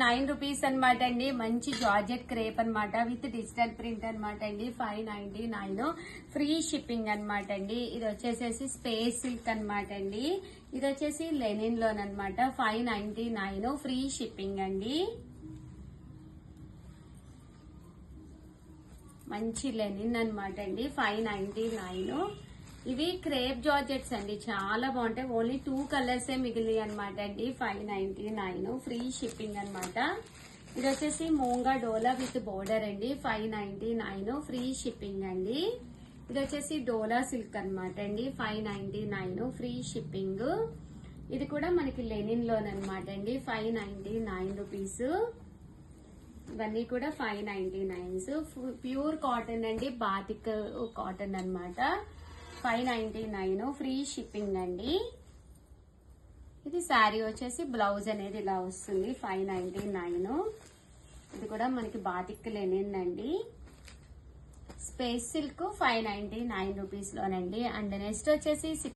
9 rupees అనమాట అండి. మంచి జార్జెట్ క్రేప్ అనమాట విత్ డిజిటల్ ప్రింట్ అనమాట అండి. 599 ఫ్రీ షిప్పింగ్ అనమాట అండి. ఇది వచ్చేసేసి స్పేస్ సిల్క్ అనమాట అండి. ఇది వచ్చేసి లెనిన్ లోనమాట. 599 ఫ్రీ షిప్పింగ్ అండి. మంచి లెనిన్ అనమాట అండి. 599. ఇవి క్రేప్ జార్జెట్స్ అండి, చాలా బాగుంటాయి. ఓన్లీ 2 కలర్స్ మిగిలి అనమాట అండి. 599 ఫ్రీ షిప్పింగ్ అనమాట. ఇది వచ్చేసి మూంగా డోలా విత్ బోర్డర్ అండి. 599 ఫ్రీ షిప్పింగ్ అండి. ఇది వచ్చేసి డోలా సిల్క్ అనమాట అండి. 599 ఫ్రీ షిప్పింగ్. ఇది కూడా మనకి లెనిన్ లోనమాట అండి. 599 రూపీస్. ఇవన్నీ కూడా 599. ప్యూర్ కాటన్ అండి, బాతిక్ కాటన్ అనమాట. 599 ఫ్రీ షిప్పింగ్ అండి. ఇది శారీ వచ్చేసి బ్లౌజ్ అనేది ఇలా వస్తుంది. 599. ఇది కూడా మనకి బాతిక్ లెనిన్ అండి. స్పేస్ సిల్క్ 599 రూపీస్ లోనండి. అండ్ నెక్స్ట్ వచ్చేసి